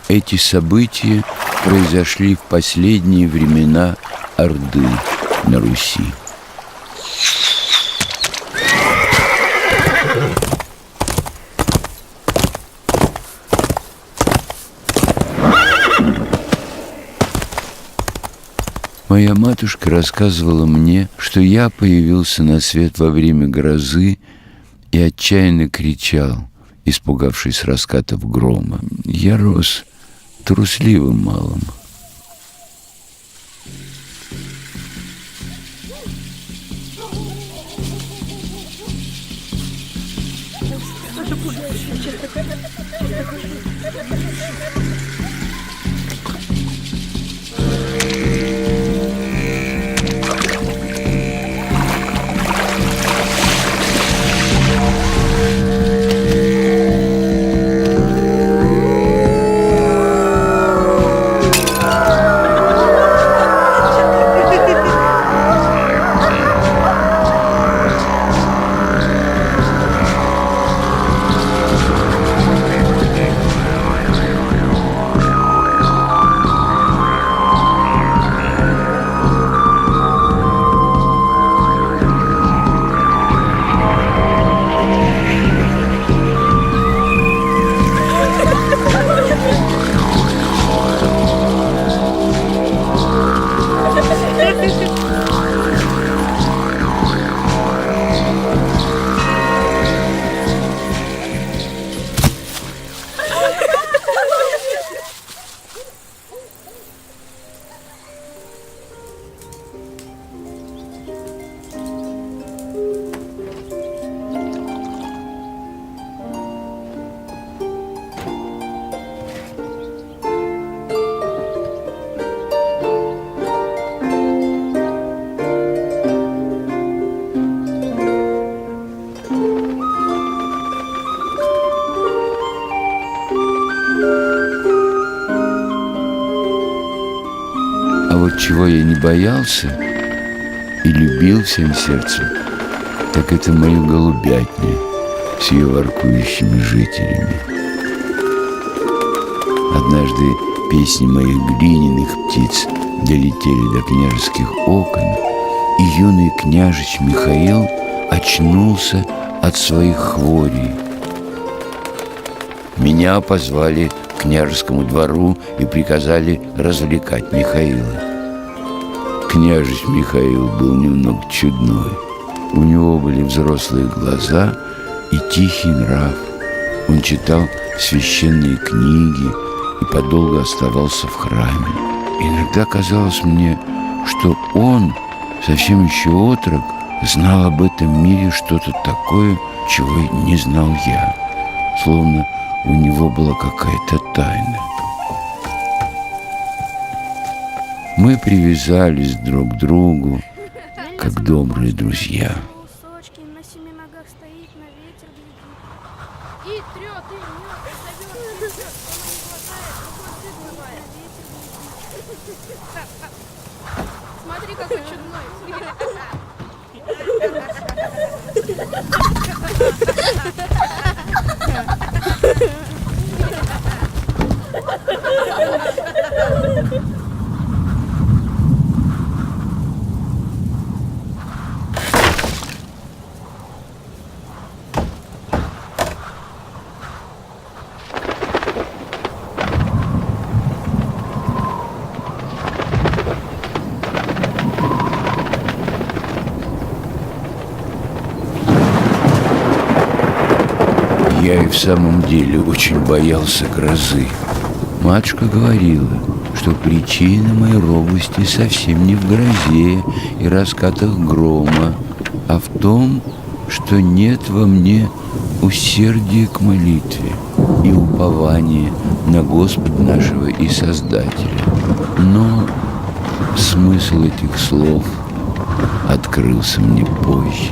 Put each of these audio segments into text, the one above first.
Эти события произошли в последние времена Орды на Руси. Моя матушка рассказывала мне, что я появился на свет во время грозы и отчаянно кричал, испугавшись раскатов грома. Я рос трусливым малым. А вот чего я не боялся и любил всем сердцем, так это мою голубятню с ее воркующими жителями. Однажды песни моих глиняных птиц долетели до княжеских окон, и юный княжич Михаил очнулся от своих хворей. Меня позвали к княжескому двору и приказали развлекать Михаила. Княжич Михаил был немного чудной. У него были взрослые глаза и тихий нрав. Он читал священные книги и подолгу оставался в храме. Иногда казалось мне, что он, совсем еще отрок, знал об этом мире что-то такое, чего не знал я. Словно у него была какая-то тайна. Мы привязались друг к другу, как добрые друзья. Смотри, какой чудной. Я и в самом деле очень боялся грозы. Матушка говорила, что причина моей робости совсем не в грозе и раскатах грома, а в том, что нет во мне усердия к молитве и упования на Господа нашего и Создателя. Но смысл этих слов открылся мне позже.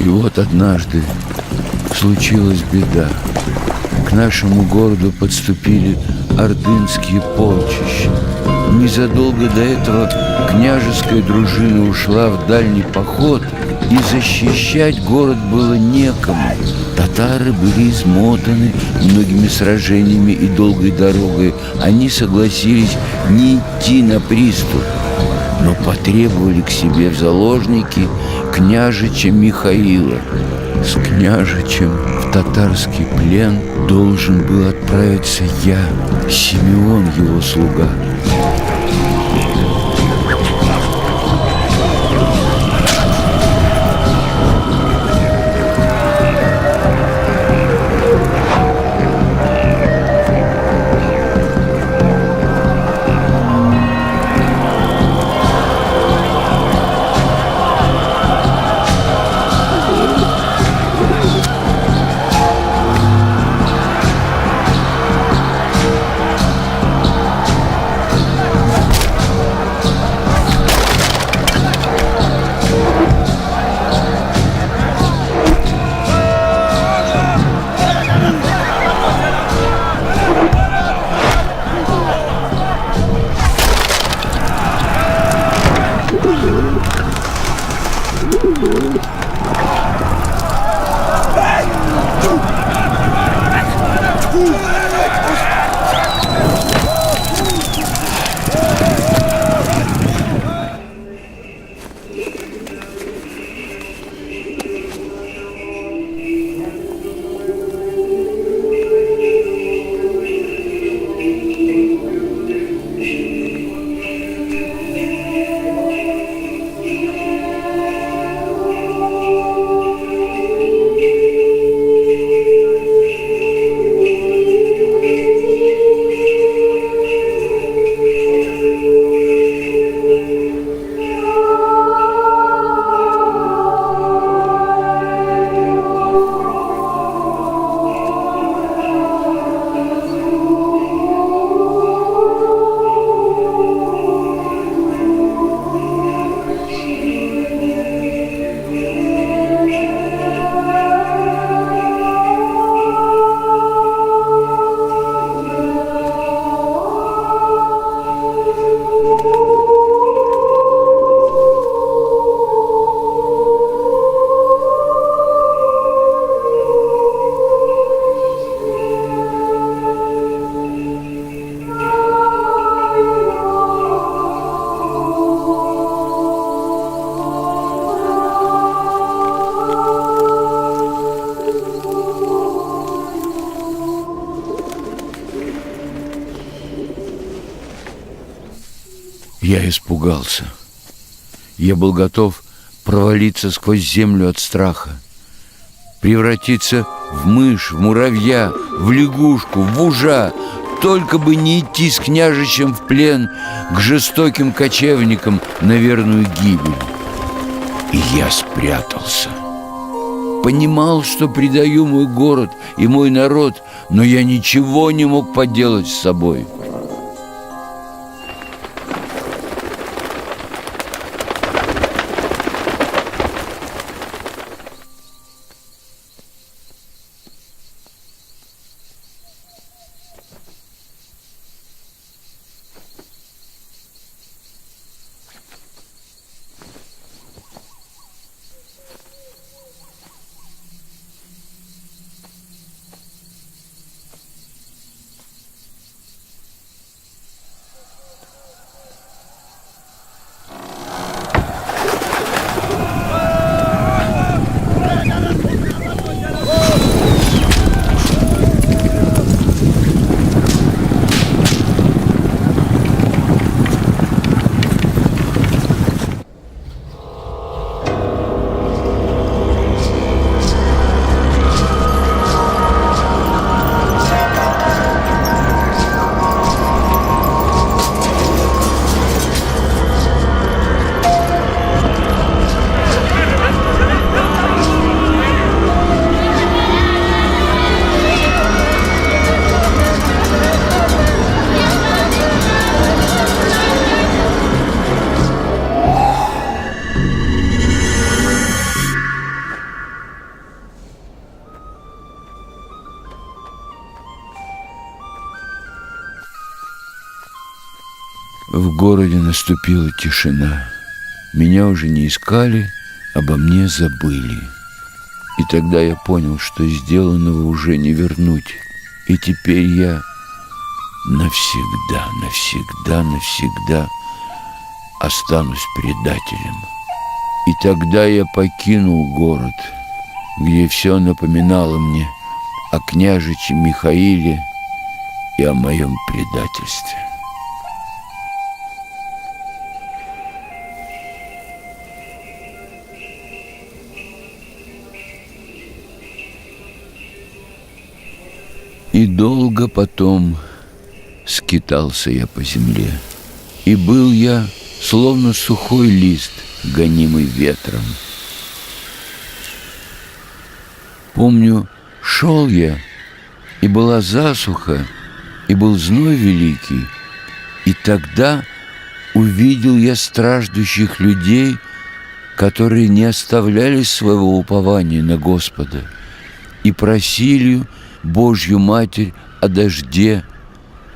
вот однажды случилась беда. К нашему городу подступили ордынские полчища. Незадолго до этого княжеская дружина ушла в дальний поход, и защищать город было некому. Татары были измотаны многими сражениями и долгой дорогой. Они согласились не идти на приступ, но потребовали к себе в заложники княжича Михаила. С княжичем в татарский плен должен был отправиться я, Симеон, его слуга. Я испугался. Я был готов провалиться сквозь землю от страха, превратиться в мышь, в муравья, в лягушку, в ужа, только бы не идти с княжичем в плен к жестоким кочевникам на верную гибель. И я спрятался. Понимал, что предаю мой город и мой народ, но я ничего не мог поделать с собой. В городе наступила тишина. Меня уже не искали, обо мне забыли. И тогда я понял, что сделанного уже не вернуть. И теперь я навсегда останусь предателем. И тогда я покинул город, где все напоминало мне о княжиче Михаиле и о моем предательстве. И долго потом скитался я по земле, и был я словно сухой лист, гонимый ветром. Помню, шел я, и была засуха, и был зной великий, и тогда увидел я страждущих людей, которые не оставляли своего упования на Господа и просили Божью Матерь о дожде: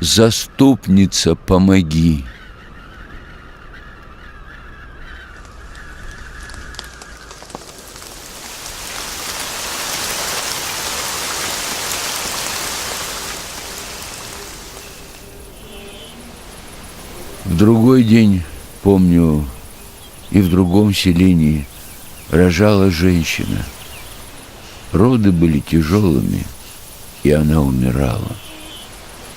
«Заступница, помоги!» В другой день, помню, и в другом селении рожала женщина. Роды были тяжелыми, и она умирала.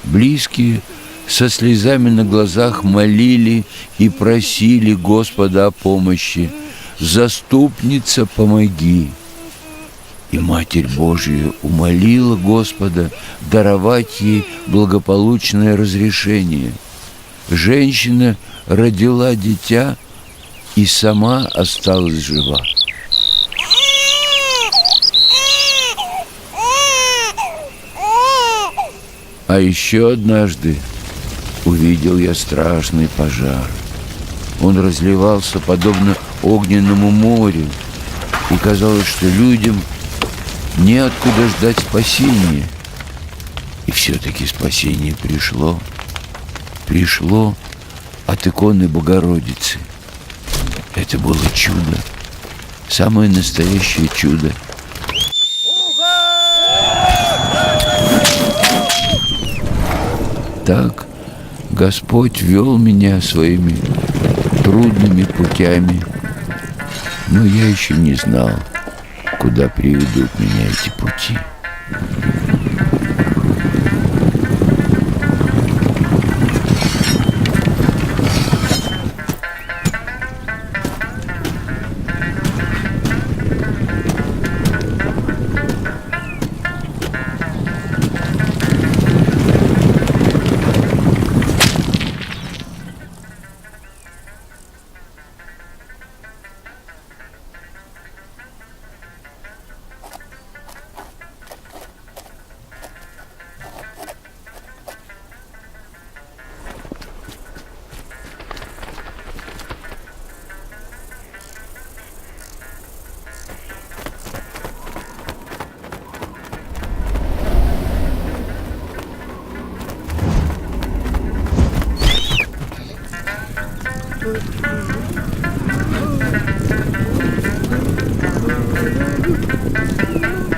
Близкие со слезами на глазах молили и просили Господа о помощи: «Заступница, помоги!» И Матерь Божия умолила Господа даровать ей благополучное разрешение. Женщина родила дитя и сама осталась жива. А еще однажды увидел я страшный пожар. Он разливался подобно огненному морю, и казалось, что людям неоткуда ждать спасения. И все-таки спасение пришло. Пришло от иконы Богородицы. Это было чудо, самое настоящее чудо. Так Господь вел меня своими трудными путями, но я еще не знал, куда приведут меня эти пути.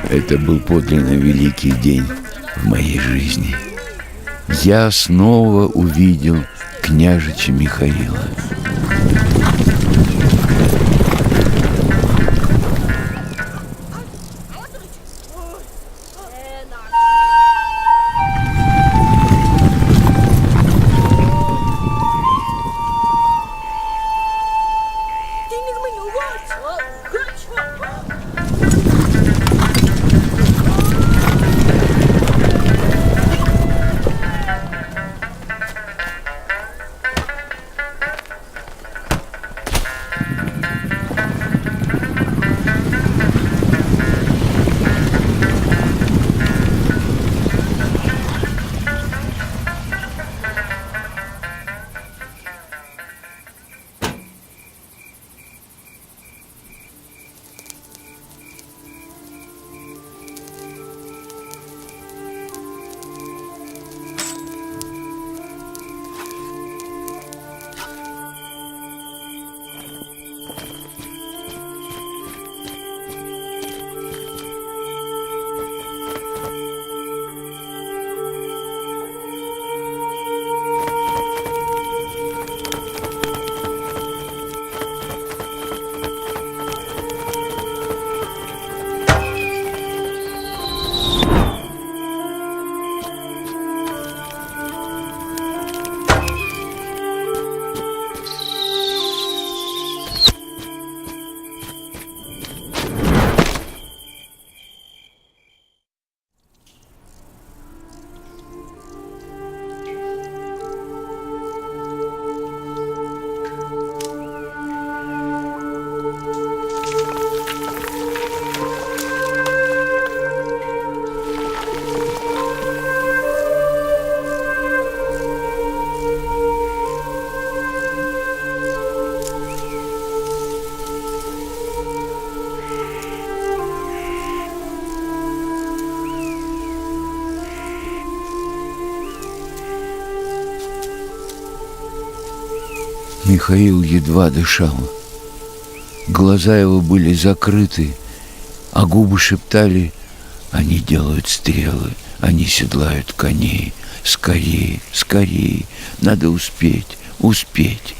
Это был подлинно великий день в моей жизни. Я снова увидел княжича Михаила. Михаил едва дышал. Глаза его были закрыты, а губы шептали: «Они делают стрелы, они седлают коней. Скорее, скорее, надо успеть, успеть».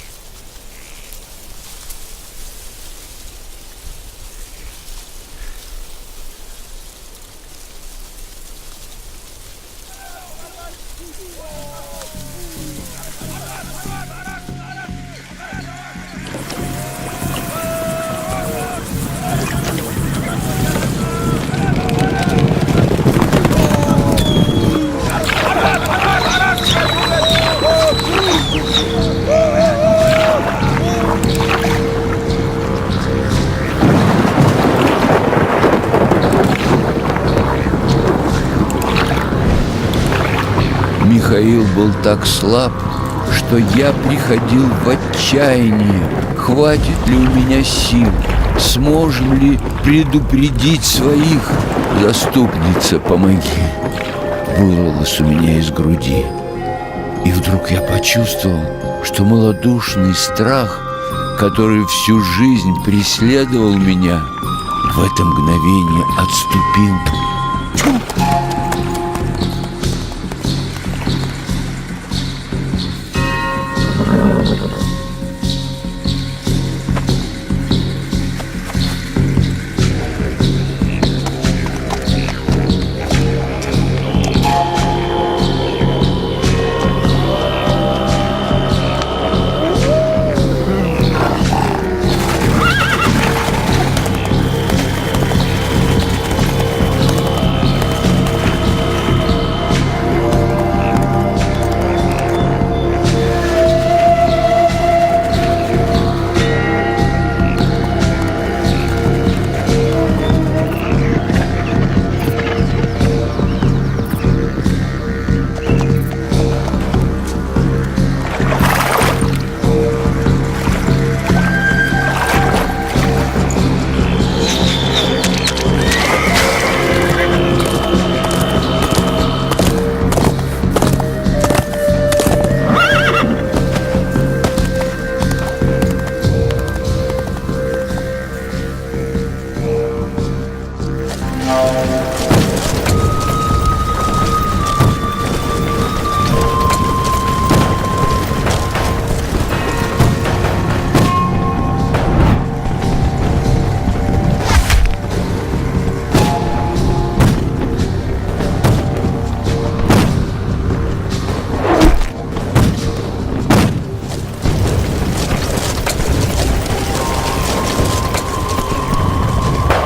Михаил был так слаб, что я приходил в отчаяние. Хватит ли у меня сил? Сможем ли предупредить своих? «Заступница, помоги!» вырвалось у меня из груди. И вдруг я почувствовал, что малодушный страх, который всю жизнь преследовал меня, в это мгновение отступил.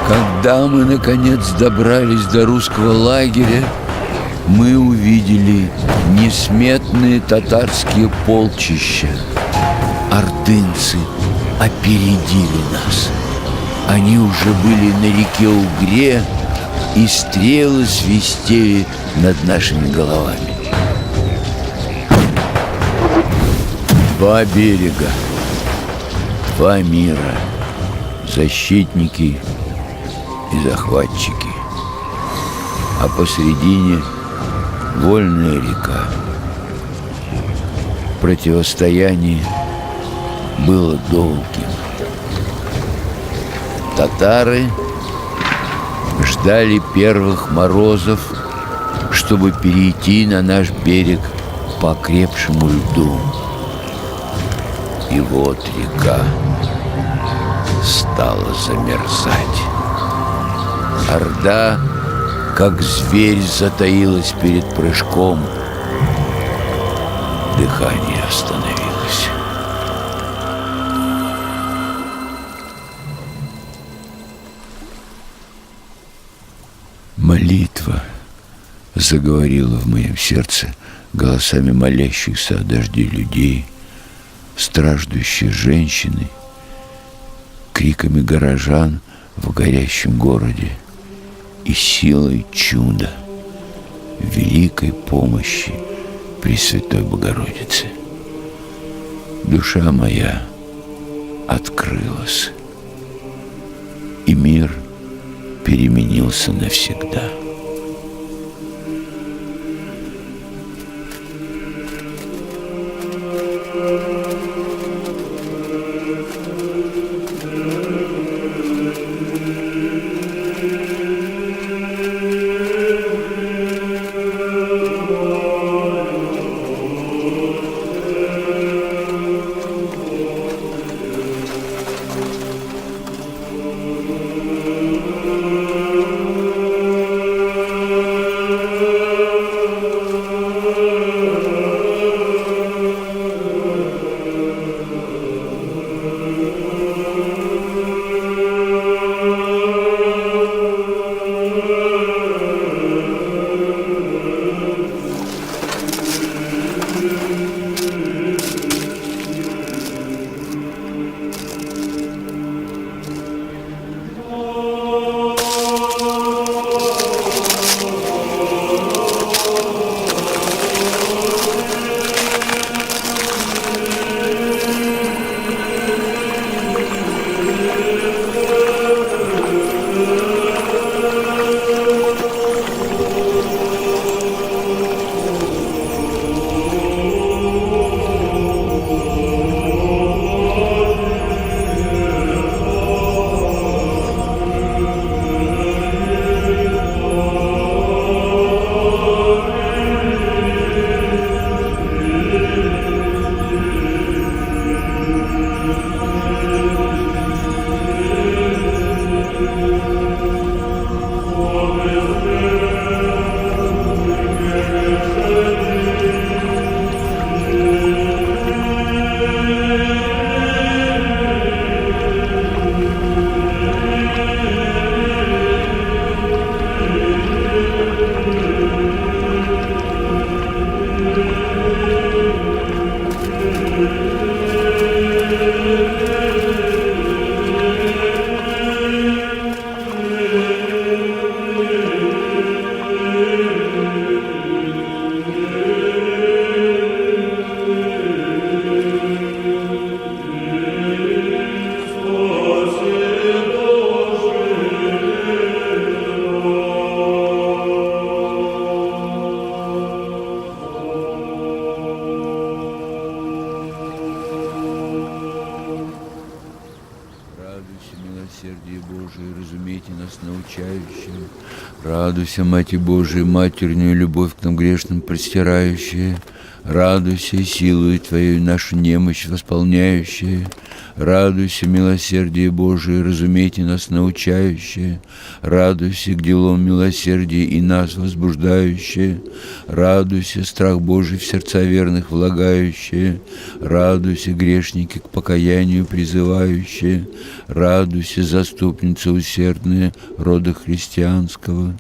Когда мы, наконец, добрались до русского лагеря, мы увидели несметные татарские полчища. Ордынцы опередили нас. Они уже были на реке Угре, и стрелы свистели над нашими головами. Два берега, два мира, защитники и захватчики, а посредине вольная река. Противостояние было долгим. Татары ждали первых морозов, чтобы перейти на наш берег по окрепшему льду. И вот река стала замерзать. Орда, как зверь, затаилась перед прыжком. Дыхание остановилось. Молитва заговорила в моем сердце голосами молящихся о дожде людей, страждущей женщины, криками горожан в горящем городе и силой чуда, великой помощи Пресвятой Богородицы. Душа моя открылась, и мир переменился навсегда. научающая. Радуйся, Мати Божия, матерную любовь к нам грешным простирающая. Радуйся, силою Твоей нашу немощь восполняющая. Радуйся, милосердие Божие, разумейте нас научающее. Радуйся к делам милосердия и нас возбуждающее. Радуйся, страх Божий в сердца верных влагающее. Радуйся, грешники к покаянию призывающие. Радуйся, заступница усердная рода христианского.